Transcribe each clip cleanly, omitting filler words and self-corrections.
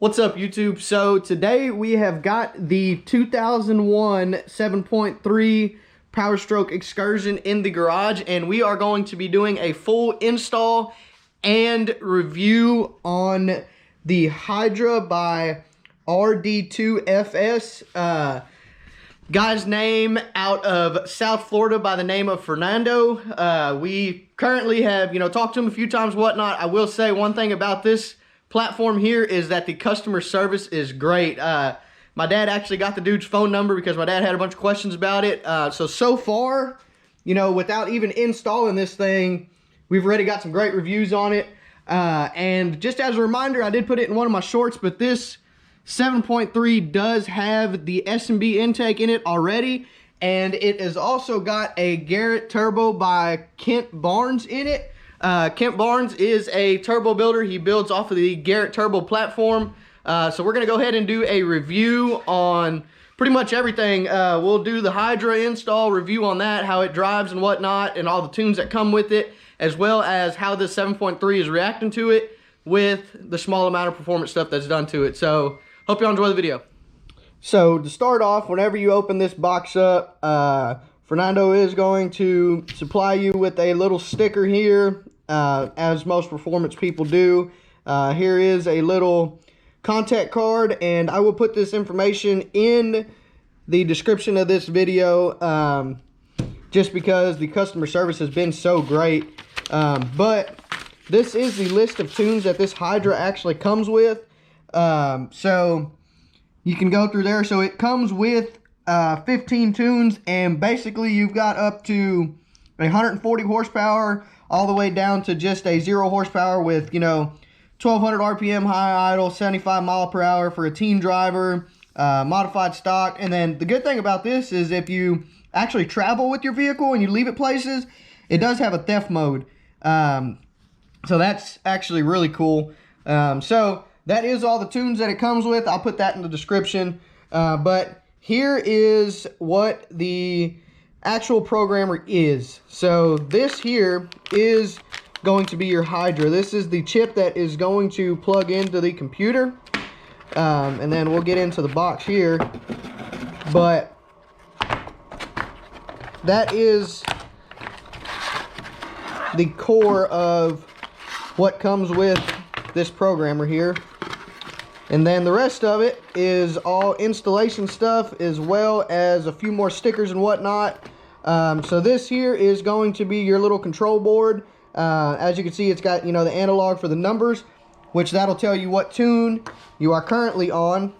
What's up, YouTube? So today we have got the 2001 7.3 Powerstroke Excursion in the garage, and we are going to be doing a full install and review on the Hydra by RD2FS. Guy's name out of South Florida by the name of Fernando. We currently have, talked to him a few times, whatnot. I will say one thing about this platform here is that the customer service is great. My dad actually got the dude's phone number because my dad had a bunch of questions about it. So far, without even installing this thing, we've already got some great reviews on it. And just as a reminder, I did put it in one of my shorts, but this 7.3 does have the S&B intake in it already, and it has also got a Garrett turbo by Kent Barnes in it. Kent Barnes is a turbo builder. He builds off of the Garrett turbo platform. So we're going to go ahead and do a review on pretty much everything. We'll do the Hydra install review on that, how it drives and whatnot, and all the tunes that come with it, as well as how this 7.3 is reacting to it with the small amount of performance stuff that's done to it. So hope y'all enjoy the video. So to start off, whenever you open this box up, Fernando is going to supply you with a little sticker here, as most performance people do. Here is a little contact card, and I will put this information in the description of this video, just because the customer service has been so great. But this is the list of tunes that this Hydra actually comes with. So you can go through there. So it comes with 15 tunes, and basically you've got up to 140 horsepower all the way down to just a 0 horsepower with 1200 RPM high idle, 75 mile per hour for a teen driver, modified stock. And then the good thing about this is if you actually travel with your vehicle and you leave it places, it does have a theft mode. So that's actually really cool. So that is all the tunes that it comes with. I'll put that in the description. But here is what the actual programmer is. So this here is going to be your Hydra. This is the chip that is going to plug into the computer. And then we'll get into the box here. But that is the core of what comes with this programmer here. And then the rest of it is all installation stuff, as well as a few more stickers and whatnot. So this here is going to be your little control board. As you can see, it's got, the analog for the numbers, which that'll tell you what tune you are currently on.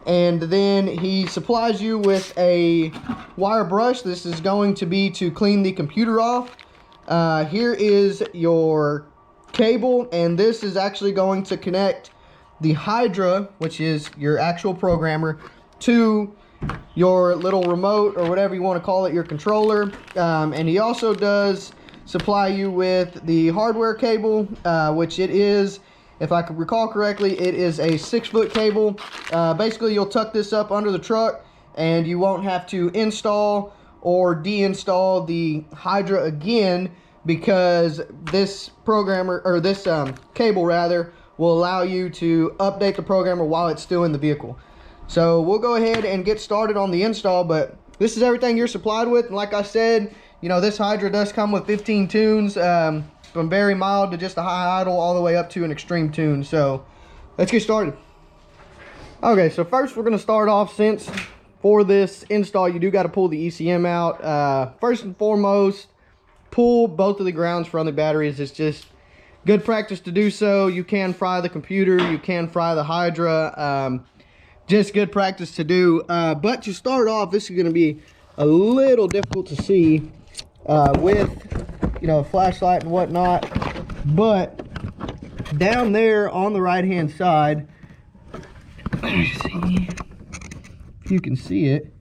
And then he supplies you with a wire brush. This is going to be to clean the computer off. Here is your cable, and this is actually going to connect the Hydra, which is your actual programmer, to your little remote, or whatever you want to call it, your controller. And he also does supply you with the hardware cable, which it is, if I can recall correctly, it is a 6-foot cable. Basically, you'll tuck this up under the truck, and you won't have to install or deinstall the Hydra again, because this programmer, or this cable rather, will allow you to update the programmer while it's still in the vehicle. So we'll go ahead and get started on the install, but this is everything you're supplied with. And like I said, this Hydra does come with 15 tunes, from very mild to just a high idle all the way up to an extreme tune. So let's get started. Okay, so first we're going to start off, since for this install you do got to pull the ECM out. First and foremost, pull both of the grounds from the batteries. It's just good practice to do so. You can fry the computer, you can fry the Hydra, just good practice to do. But to start off, this is going to be a little difficult to see with a flashlight and whatnot, but down there on the right hand side, let me see if you can see it,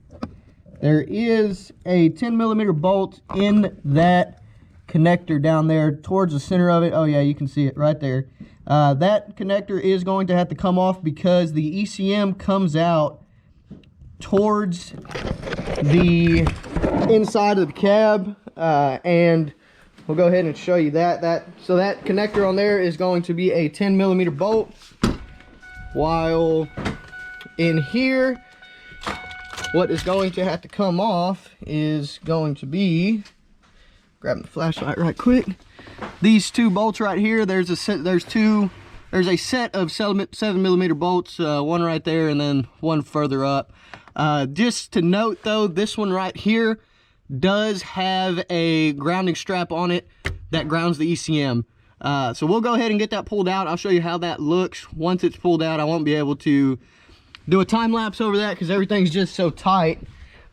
there is a 10mm bolt in that connector down there towards the center of it. Oh yeah, you can see it right there. That connector is going to have to come off because the ECM comes out towards the inside of the cab, and we'll go ahead and show you that. So that connector on there is going to be a 10mm bolt. while in here, what is going to have to come off is going to be, grabbing the flashlight right quick, these two bolts right here. There's a set of 7mm bolts, one right there and then one further up. Just to note though, this one right here does have a grounding strap on it that grounds the ECM. So we'll go ahead and get that pulled out. I'll show you how that looks. Once it's pulled out, I won't be able to do a time lapse over that because everything's just so tight.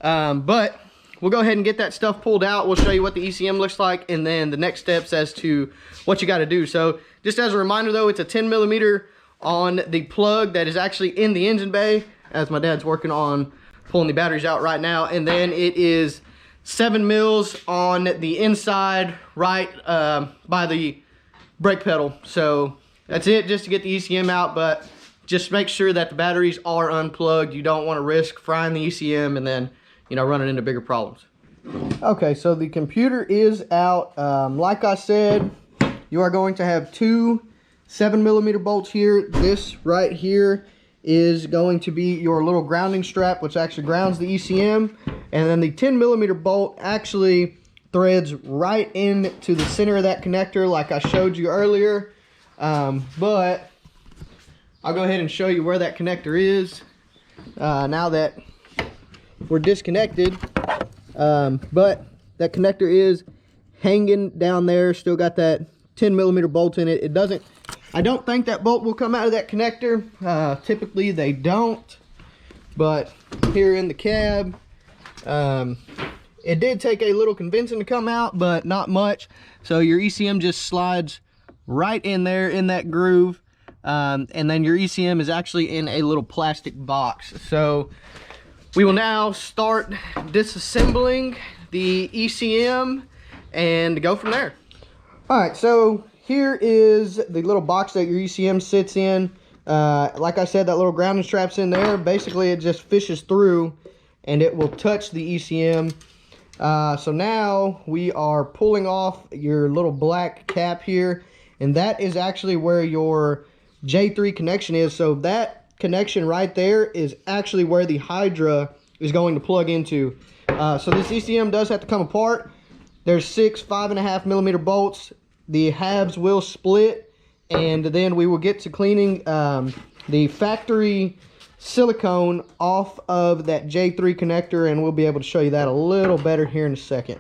But we'll go ahead and get that stuff pulled out. We'll show you what the ECM looks like and then the next steps as to what you got to do. So just as a reminder though, it's a 10mm on the plug that is actually in the engine bay, as my dad's working on pulling the batteries out right now. And then it is 7 mils on the inside right by the brake pedal. So that's it, just to get the ECM out, but just make sure that the batteries are unplugged. You don't want to risk frying the ECM and then, you know, running into bigger problems. Okay, so the computer is out. Like I said, you are going to have two 7mm bolts here. This right here is going to be your little grounding strap, which actually grounds the ECM. And then the 10mm bolt actually threads right into the center of that connector like I showed you earlier. But I'll go ahead and show you where that connector is now that we're disconnected. But that connector is hanging down there, still got that 10mm bolt in it. I don't think that bolt will come out of that connector. Typically they don't, but here in the cab, it did take a little convincing to come out, but not much. So your ECM just slides right in there in that groove. And then your ECM is actually in a little plastic box. So we will now start disassembling the ECM and go from there. All right, so here is the little box that your ECM sits in. Like I said, that little grounding strap's in there. Basically, it just fishes through and it will touch the ECM. So now we are pulling off your little black cap here, and that is actually where your J3 connection is. So that connection right there is actually where the Hydra is going to plug into. So this ECM does have to come apart. There's 6 5.5mm bolts. The halves will split, and then we will get to cleaning the factory silicone off of that J3 connector, and we'll be able to show you that a little better here in a second.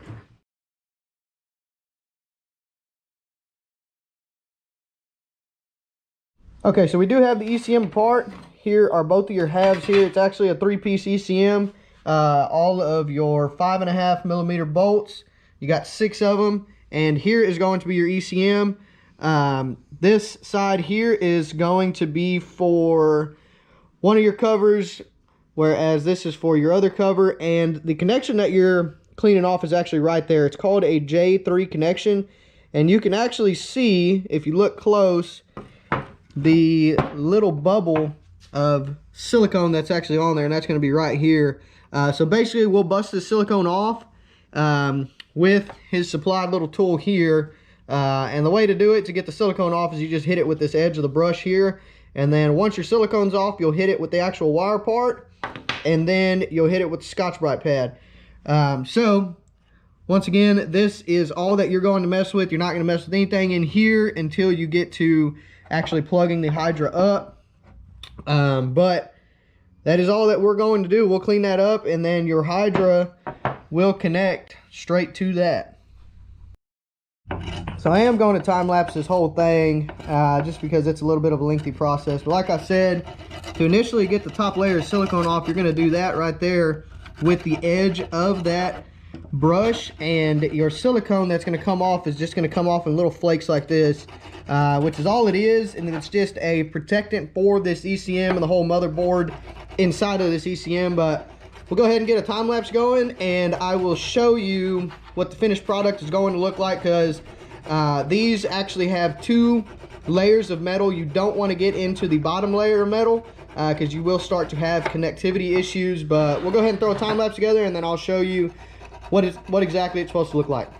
Okay, so we do have the ECM apart. Here are both of your halves here. It's actually a 3-piece ECM. All of your 5.5mm bolts. You got 6 of them. And here is going to be your ECM. This side here is going to be for one of your covers, whereas this is for your other cover. And the connection that you're cleaning off is actually right there. It's called a J3 connection. And you can actually see, if you look close, the little bubble of silicone that's actually on there, and that's going to be right here. So basically, we'll bust the silicone off with his supplied little tool here. And the way to do it, to get the silicone off, is you just hit it with this edge of the brush here. And then once your silicone's off, you'll hit it with the actual wire part. And then you'll hit it with the Scotch-Brite pad. So, once again, this is all that you're going to mess with. You're not going to mess with anything in here until you get to actually plugging the Hydra up. But that is all that we're going to do. We'll clean that up, and then your Hydra will connect straight to that. So I am going to time lapse this whole thing just because it's a little bit of a lengthy process. But like I said, to initially get the top layer of silicone off, you're going to do that right there with the edge of that brush, and your silicone that's going to come off is just going to come off in little flakes like this, which is all it is. And it's just a protectant for this ECM and the whole motherboard inside of this ECM. But we'll go ahead and get a time lapse going, and I will show you what the finished product is going to look like, because these actually have 2 layers of metal. You don't want to get into the bottom layer of metal because you will start to have connectivity issues. But we'll go ahead and throw a time lapse together, and then I'll show you what exactly it's supposed to look like.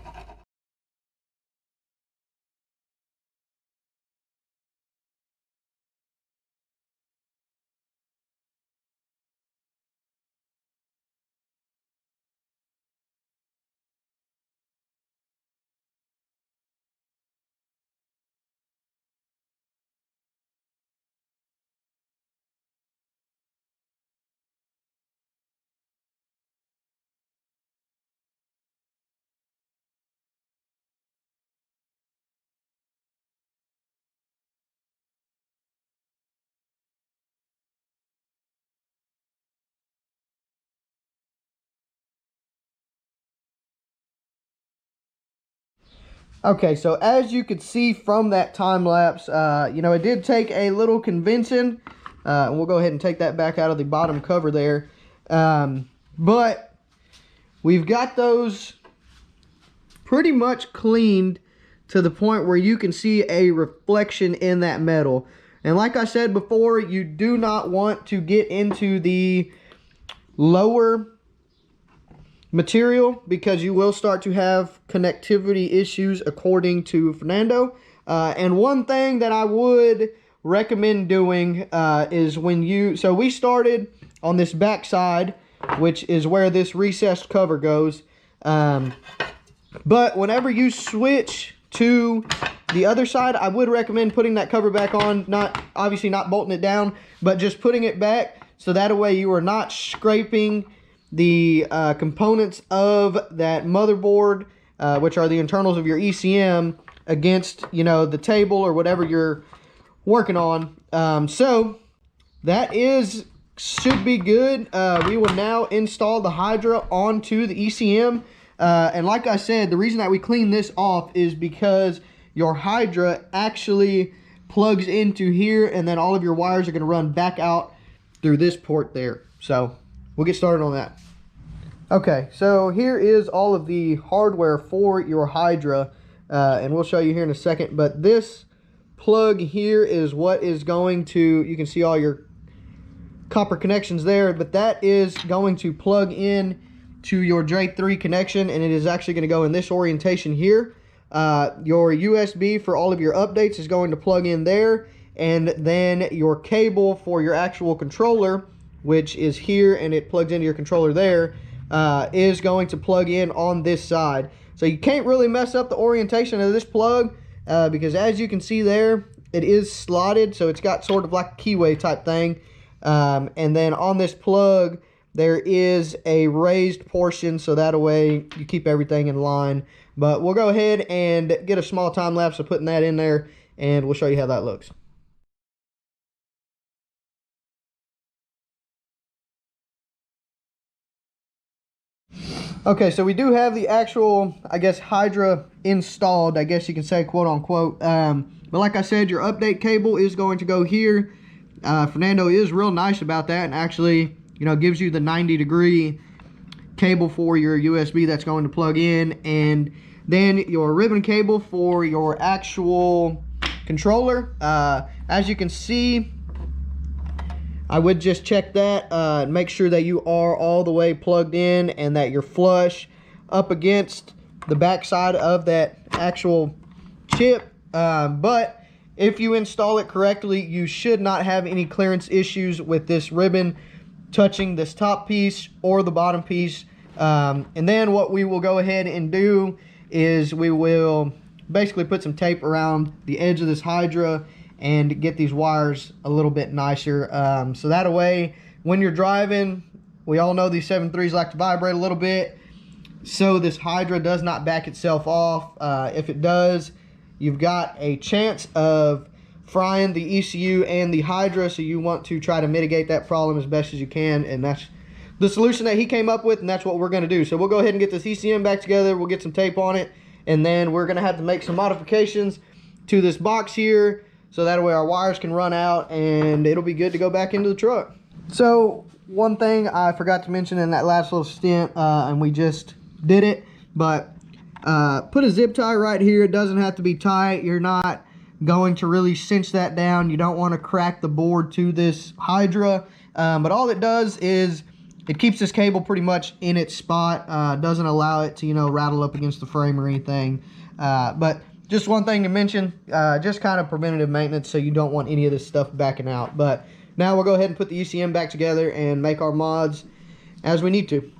Okay, so as you could see from that time lapse, you know, it did take a little convincing. And we'll go ahead and take that back out of the bottom cover there. But we've got those pretty much cleaned to the point where you can see a reflection in that metal. And like I said before, you do not want to get into the lower material because you will start to have connectivity issues according to Fernando. And one thing that I would recommend doing is when you, so we started on this back side, which is where this recessed cover goes. But whenever you switch to the other side, I would recommend putting that cover back on, not obviously not bolting it down, but just putting it back so that way you are not scraping the components of that motherboard, which are the internals of your ECM, against, you know, the table or whatever you're working on. So that should be good. We will now install the Hydra onto the ECM. And like I said, the reason that we clean this off is because your Hydra actually plugs into here, and then all of your wires are going to run back out through this port there. So we'll get started on that. Okay, so here is all of the hardware for your Hydra, and we'll show you here in a second. But this plug here is what is going to, you can see all your copper connections there, but that is going to plug in to your J3 connection, and it is actually going to go in this orientation here. Your USB for all of your updates is going to plug in there, and then your cable for your actual controller, which is here, and it plugs into your controller there, is going to plug in on this side. So you can't really mess up the orientation of this plug because as you can see there, it is slotted, so it's got sort of like a keyway type thing. And then on this plug, there is a raised portion, so that way you keep everything in line. But we'll go ahead and get a small time lapse of putting that in there, and we'll show you how that looks. Okay, so we do have the actual, I guess, Hydra installed, I guess you can say, quote unquote. But like I said, your update cable is going to go here. Fernando is real nice about that, and actually, you know, gives you the 90-degree cable for your USB that's going to plug in, and then your ribbon cable for your actual controller. As you can see, I would just check that, make sure that you are all the way plugged in and that you're flush up against the back side of that actual chip. But if you install it correctly, you should not have any clearance issues with this ribbon touching this top piece or the bottom piece. And then what we will go ahead and do is we will basically put some tape around the edge of this Hydra and get these wires a little bit nicer. So that way, when you're driving, we all know these 7.3s like to vibrate a little bit. So this Hydra does not back itself off. If it does, you've got a chance of frying the ECU and the Hydra, so you want to try to mitigate that problem as best as you can, and that's the solution that he came up with, and that's what we're going to do. So we'll go ahead and get this ECM back together, we'll get some tape on it, and then we're going to have to make some modifications to this box here, so that way our wires can run out, and it'll be good to go back into the truck. So one thing I forgot to mention in that last little stint, and we just did it, but put a zip tie right here. It doesn't have to be tight. You're not going to really cinch that down. You don't want to crack the board to this Hydra, but all it does is it keeps this cable pretty much in its spot. Doesn't allow it to, you know, rattle up against the frame or anything. But just one thing to mention, just kind of preventative maintenance, so you don't want any of this stuff backing out. But now we'll go ahead and put the ECM back together and make our mods as we need to.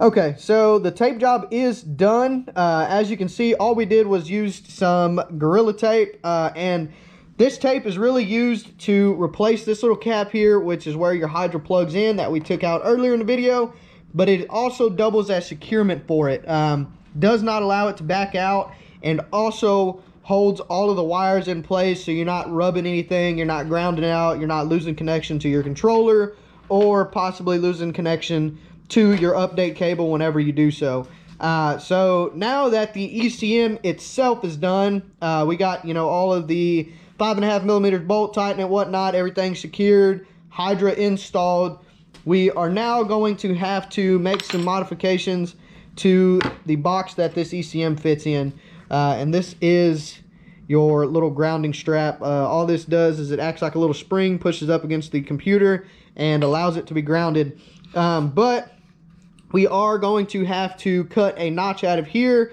Okay, so the tape job is done. As you can see, all we did was use some Gorilla Tape, and this tape is really used to replace this little cap here, which is where your Hydra plugs in, that we took out earlier in the video, but it also doubles as securement for it. does not allow it to back out, and also holds all of the wires in place so you're not rubbing anything, you're not grounding out, you're not losing connection to your controller, or possibly losing connection to your update cable whenever you do so. So now that the ECM itself is done, we got, you know, all of the 5.5mm bolt tighten and whatnot, everything secured, Hydra installed. We are now going to have to make some modifications to the box that this ECM fits in. And this is your little grounding strap. All this does is it acts like a little spring, pushes up against the computer and allows it to be grounded. But we are going to have to cut a notch out of here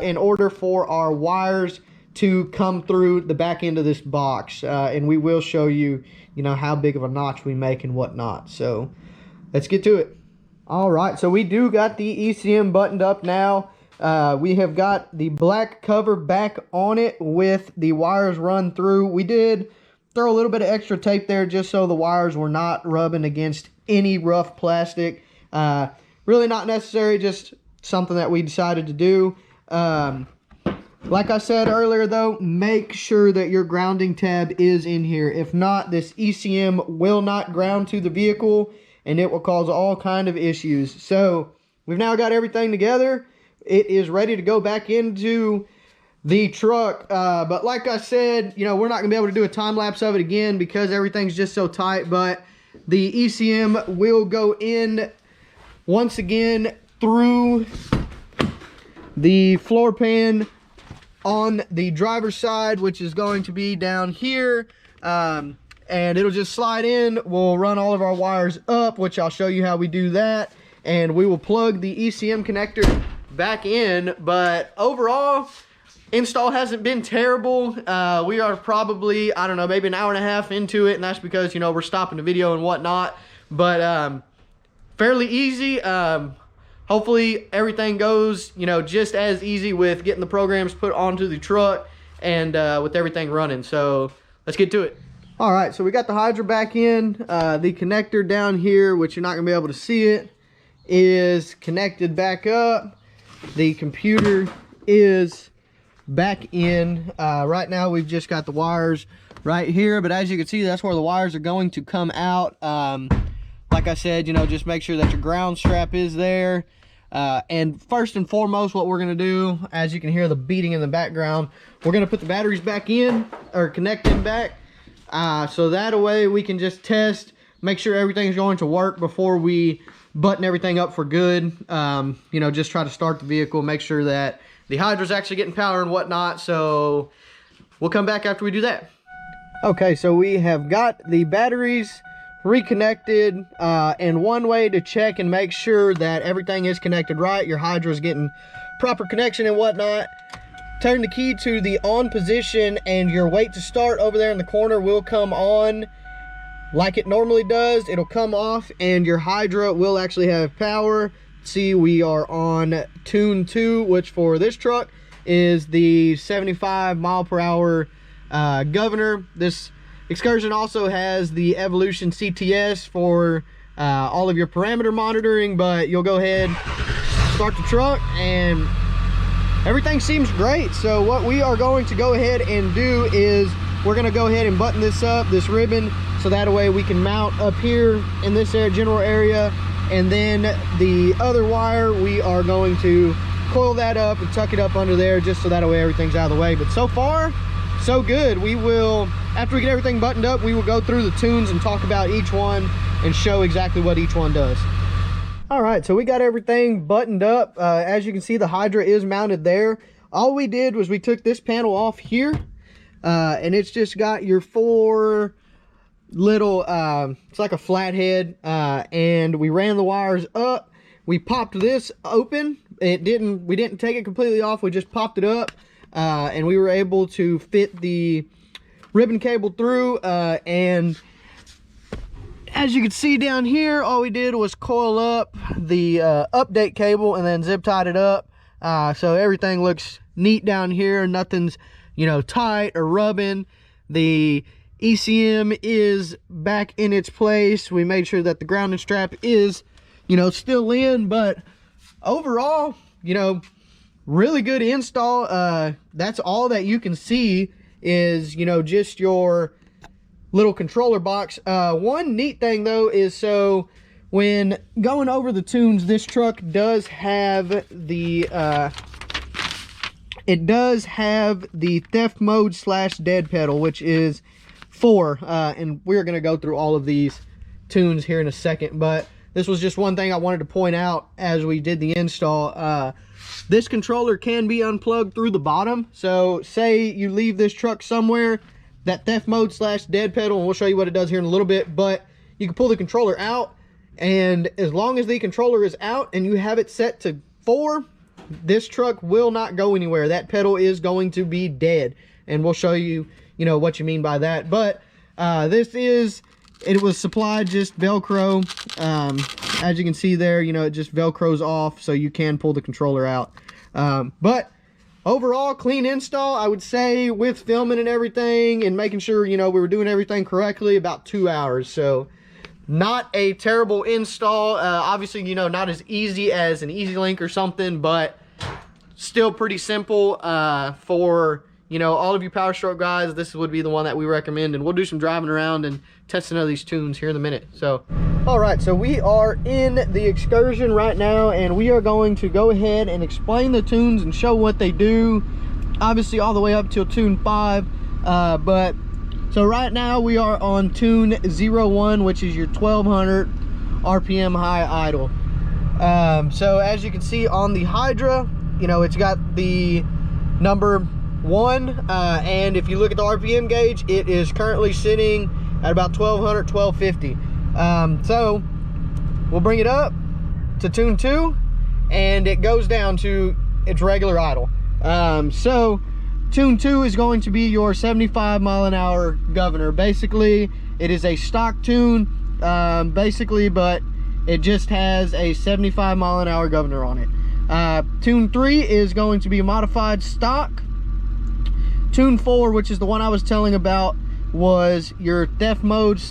in order for our wires to come through the back end of this box. And we will show you, you know, how big of a notch we make and whatnot. So let's get to it. All right, so we do got the ECM buttoned up now. We have got the black cover back on it with the wires run through. We did throw a little bit of extra tape there just so the wires were not rubbing against any rough plastic. Really not necessary, just something that we decided to do. Like I said earlier though, make sure that your grounding tab is in here. If not, this ECM will not ground to the vehicle and it will cause all kind of issues. So we've now got everything together. It is ready to go back into the truck. But like I said, you know, we're not gonna be able to do a time lapse of it again because everything's just so tight, but the ECM will go in once again through the floor pan on the driver's side, which is going to be down here, and it'll just slide in. We'll run all of our wires up, which I'll show you how we do that, and we will plug the ECM connector back in. But overall, install hasn't been terrible. We are probably, I don't know, maybe an hour and a half into it, and that's because, you know, we're stopping the video and whatnot. But fairly easy. Hopefully everything goes, you know, just as easy with getting the programs put onto the truck and with everything running. So let's get to it. All right, so we got the Hydra back in. The connector down here, which you're not gonna be able to see it, is connected back up. The computer is back in. Right now we've just got the wires right here, but as you can see, that's where the wires are going to come out. Like I said, you know, just make sure that your ground strap is there. And first and foremost, what we're gonna do, as you can hear the beating in the background, we're gonna put the batteries back in, or connect them back. So that way we can just test, make sure everything's going to work before we button everything up for good. You know, just try to start the vehicle, make sure that the Hydra's actually getting power and whatnot. So we'll come back after we do that. Okay, so we have got the batteries reconnected, and one way to check and make sure that everything is connected right, your Hydra is getting proper connection and whatnot, turn the key to the on position and your wait to start over there in the corner will come on like it normally does. It'll come off and your Hydra will actually have power. See, we are on tune 2, which for this truck is the 75 mile per hour governor. This Excursion also has the Evolution CTS for all of your parameter monitoring, but you'll go ahead, start the truck, and everything seems great. So what we are going to go ahead and do is we're going to go ahead and button this up, this ribbon, so that way we can mount up here in this general area, and then the other wire, we are going to coil that up and tuck it up under there just so that way everything's out of the way. But so far, so good. We will, after we get everything buttoned up, we will go through the tunes and talk about each one and show exactly what each one does. All right, so we got everything buttoned up. As you can see, the Hydra is mounted there. All we did was we took this panel off here, and it's just got your 4 little, it's like a flathead, and we ran the wires up. We popped this open. We didn't take it completely off. We just popped it up. And we were able to fit the ribbon cable through, and as you can see down here, all we did was coil up the update cable and then zip tied it up. So everything looks neat down here. Nothing's, you know, tight or rubbing. The ECM is back in its place. We made sure that the grounding strap is, you know, still in, but overall, you know, really good install. That's all that you can see is, you know, just your little controller box. One neat thing though is, so when going over the tunes, this truck does have the theft mode / dead pedal, which is 4, and we're gonna go through all of these tunes here in a second, but this was just one thing I wanted to point out as we did the install. This controller can be unplugged through the bottom. So say you leave this truck somewhere, that theft mode / dead pedal, and we'll show you what it does here in a little bit, but you can pull the controller out, and as long as the controller is out and you have it set to 4, this truck will not go anywhere. That pedal is going to be dead, and we'll show you, you know, what you mean by that. But it was supplied just Velcro. As you can see there, you know, it just Velcros off, so you can pull the controller out. But overall, clean install, I would say, with filming and everything and making sure, you know, we were doing everything correctly, about 2 hours. So not a terrible install. Obviously, you know, not as easy as an Easy Link or something, but still pretty simple. For, you know, all of you Powerstroke guys, this would be the one that we recommend, and we'll do some driving around and testing of these tunes here in a minute. So all right, so we are in the Excursion right now, and we are going to go ahead and explain the tunes and show what they do, obviously all the way up till tune 5. But so right now we are on tune 01, which is your 1200 RPM high idle. So as you can see on the Hydra, you know, it's got the number 1, and if you look at the RPM gauge, it is currently sitting at about 1200, 1250. So we'll bring it up to tune 2, and it goes down to its regular idle. So tune 2 is going to be your 75 mile an hour governor. Basically, it is a stock tune, basically, but it just has a 75 mile an hour governor on it. Tune 3 is going to be modified stock. Tune 4, which is the one I was telling about, was your theft mode /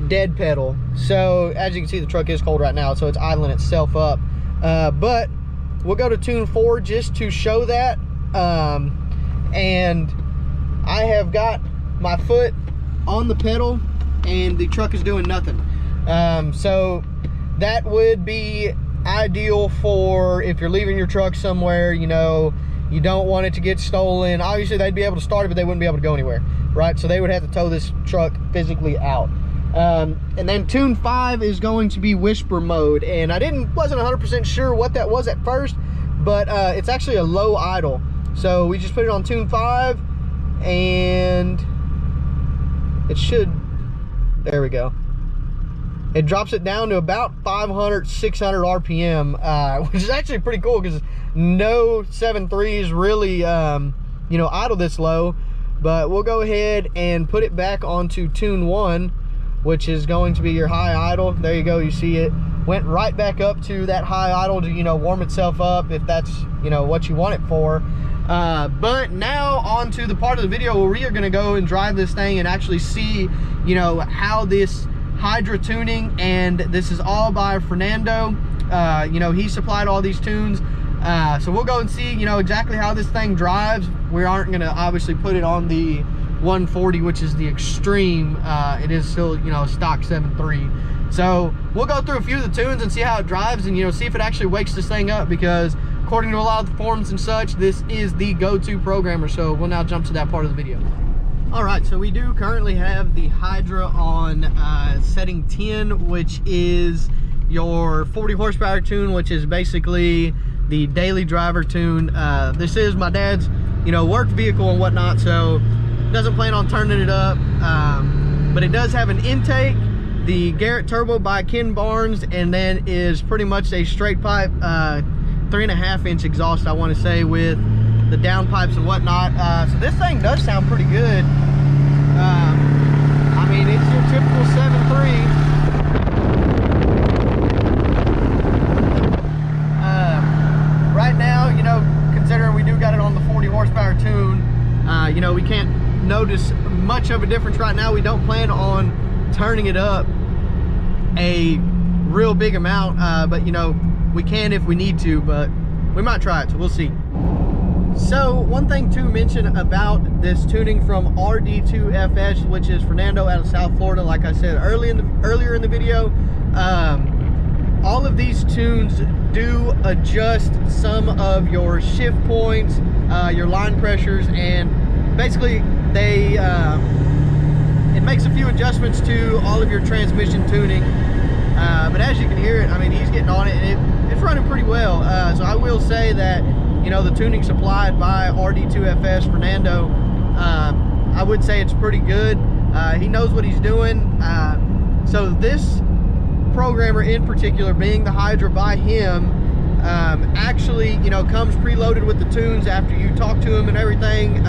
dead pedal. So as you can see, the truck is cold right now, so it's idling itself up. But we'll go to tune 4 just to show that. And I have got my foot on the pedal and the truck is doing nothing. So that would be ideal for if you're leaving your truck somewhere, you know, you don't want it to get stolen. Obviously they'd be able to start it, but they wouldn't be able to go anywhere, right? So they would have to tow this truck physically out. And then tune 5 is going to be whisper mode, and I wasn't 100% sure what that was at first, but it's actually a low idle. So we just put it on tune 5, and it should, there we go. It drops it down to about 500, 600 RPM, which is actually pretty cool because no 7.3s really, you know, idle this low. But we'll go ahead and put it back onto tune 1, which is going to be your high idle. There you go, you see it went right back up to that high idle to, you know, warm itself up if that's, you know, what you want it for. But now on to the part of the video where we are going to go and drive this thing and actually see, you know, how this Hydra tuning, and this is all by Fernando. You know, he supplied all these tunes. So we'll go and see, you know, exactly how this thing drives. We aren't going to obviously put it on the 140, which is the extreme. It is still, you know, stock 7.3. So we'll go through a few of the tunes and see how it drives, and, you know, see if it actually wakes this thing up, because according to a lot of the forums and such, this is the go-to programmer. So we'll now jump to that part of the video. All right, so we do currently have the Hydra on setting 10, which is your 40 horsepower tune, which is basically the daily driver tune. This is my dad's, you know, work vehicle and whatnot, so doesn't plan on turning it up. But it does have an intake, the Garrett turbo by Ken Barnes, and then is pretty much a straight pipe 3.5 inch exhaust, I want to say, with the downpipes and whatnot. So this thing does sound pretty good. I mean, it's your typical 7.3. Right now, you know, considering we do got it on the 40 horsepower tune, you know, we can't notice much of a difference right now. We don't plan on turning it up a real big amount, but, you know, we can if we need to. But we might try it, so we'll see. So one thing to mention about this tuning from RD2FS, which is Fernando out of South Florida, like I said earlier in the video, all of these tunes do adjust some of your shift points, your line pressures, and basically they it makes a few adjustments to all of your transmission tuning. But as you can hear it, I mean, he's getting on it, and it's running pretty well. So I will say that, you know, the tuning supplied by RD2FS Fernando, I would say it's pretty good. He knows what he's doing. So this programmer in particular, being the Hydra by him, actually, you know, comes preloaded with the tunes after you talk to him and everything.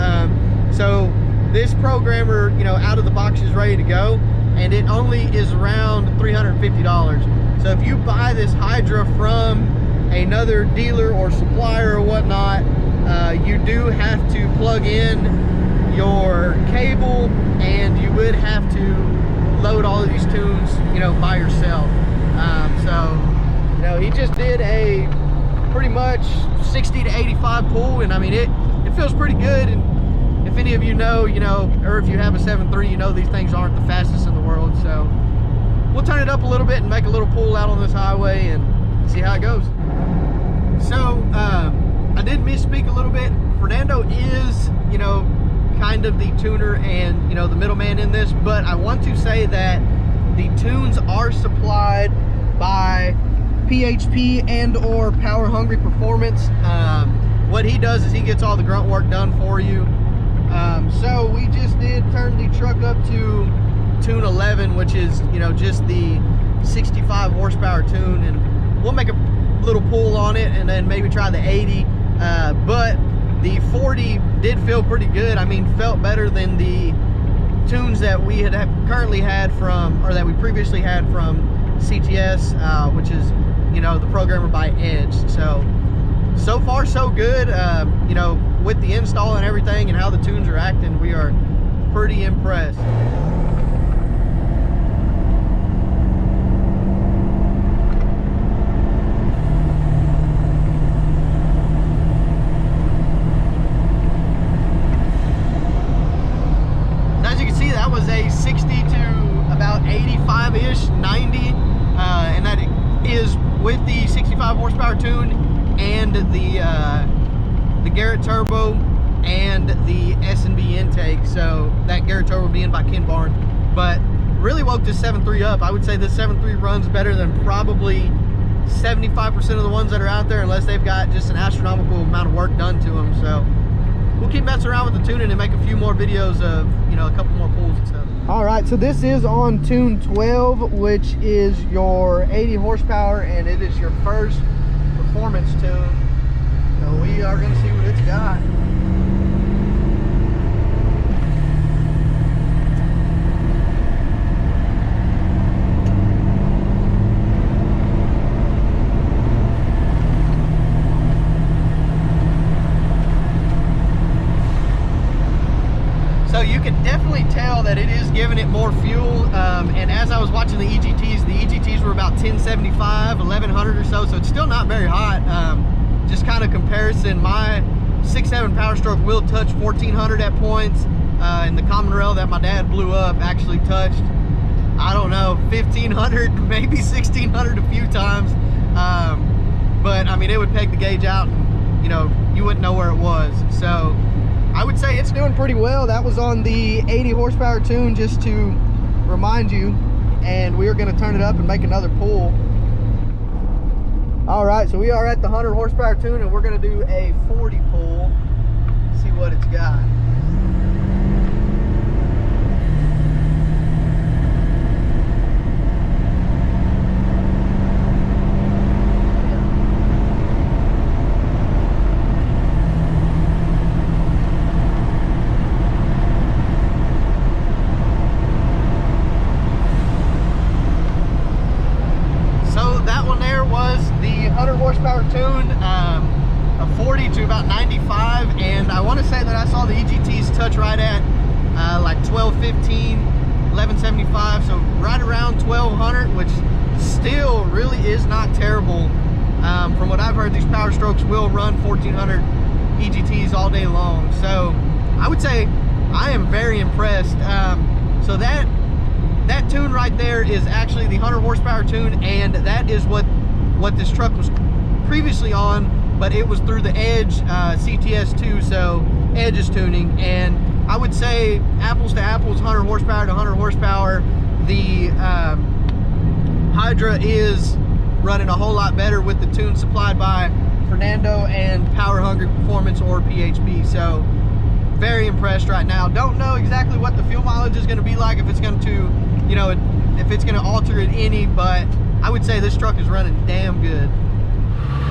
So this programmer, you know, out of the box is ready to go, and it only is around $350. So if you buy this Hydra from another dealer or supplier or whatnot, you do have to plug in your cable, and you would have to load all of these tunes, you know, by yourself. So, you know, he just did a pretty much 60 to 85 pull, and I mean, it feels pretty good. And if any of you know, you know, or if you have a 7.3, you know these things aren't the fastest in the world. So we'll turn it up a little bit and make a little pull out on this highway and see how it goes. So I did misspeak a little bit. Fernando is, you know, kind of the tuner and, you know, the middleman in this, but I want to say that the tunes are supplied by PHP and or Power Hungry Performance. What he does is he gets all the grunt work done for you. So we just did turn the truck up to tune 11, which is, you know, just the 65 horsepower tune, and we'll make a little pull on it and then maybe try the 80. But the 40 did feel pretty good. I mean, felt better than the tunes that we currently had from, or that we previously had from CTS, which is, you know, the programmer by Edge. So far so good. You know, with the install and everything and how the tunes are acting, we are pretty impressed. As you can see, that was a 60 to about 85-ish, 90, and that is with the 65 horsepower tune and the Garrett turbo and the S&B intake. So that Garrett turbo being by Ken Barnes, but really woke this 7.3 up. I would say this 7.3 runs better than probably 75% of the ones that are out there, unless they've got just an astronomical amount of work done to them. So we'll keep messing around with the tuning and make a few more videos of, you know, a couple more pulls and stuff. All right, so this is on tune 12, which is your 80 horsepower, and it is your first performance tune. So we are going to see what it's got. So you can definitely tell that it is giving it more fuel, and as I was watching the EGTs were about 1075, 1100 or so it's still not very hot. Just kind of comparison, my 6.7 Powerstroke will touch 1400 at points, and the common rail that my dad blew up actually touched, I don't know, 1500, maybe 1600 a few times. But I mean, it would peg the gauge out and, you know, you wouldn't know where it was. So I would say it's doing pretty well. That was on the 80 horsepower tune, just to remind you, and we are going to turn it up and make another pull. All right, so we are at the 100 horsepower tune, and we're going to do a 40 pull, see what it's got. Horsepower tune, a 40 to about 95, and I want to say that I saw the EGTs touch right at like 1215, 1175, so right around 1200, which still really is not terrible From what I've heard, these Powerstrokes will run 1400 EGTs all day long. So I would say I am very impressed. So that tune right there is actually the 100 horsepower tune, and that is what this truck was previously on, but it was through the Edge CTS2, so Edge is tuning. And I would say apples to apples, 100 horsepower to 100 horsepower, the Hydra is running a whole lot better with the tune supplied by Fernando and Power Hungry Performance, or PHP. So very impressed right now. Don't know exactly what the fuel mileage is going to be like, if it's going to, you know, if it's going to alter it any, but I would say this truck is running damn good.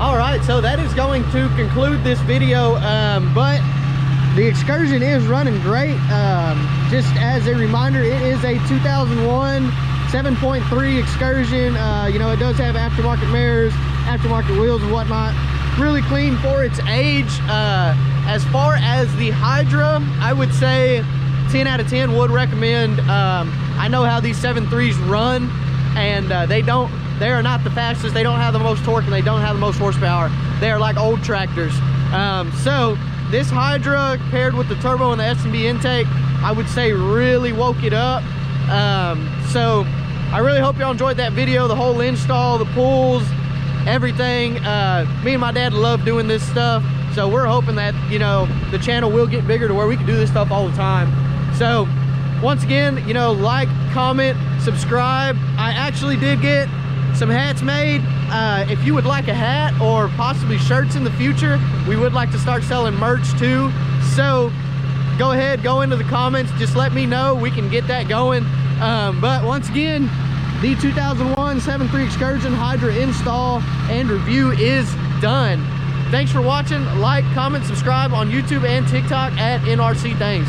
All right, so that is going to conclude this video, but the Excursion is running great. Just as a reminder, it is a 2001 7.3 Excursion. You know, it does have aftermarket mirrors, aftermarket wheels and whatnot. Really clean for its age. As far as the Hydra, I would say 10 out of 10 would recommend. I know how these 7.3s run, and they are not the fastest, they don't have the most torque, and they don't have the most horsepower. They are like old tractors. So this Hydra paired with the turbo and the S&B intake, I would say really woke it up. So I really hope y'all enjoyed that video, the whole install, the pulls, everything. Me and my dad love doing this stuff, so we're hoping that, you know, the channel will get bigger to where we can do this stuff all the time. So once again, you know, like, comment, subscribe. I actually did get some hats made. If you would like a hat or possibly shirts in the future, we would like to start selling merch too. So go ahead, go into the comments, just let me know, we can get that going. But once again, the 2001 7.3 Excursion Hydra install and review is done. Thanks for watching. Like, comment, subscribe on YouTube and TikTok at NRC Things.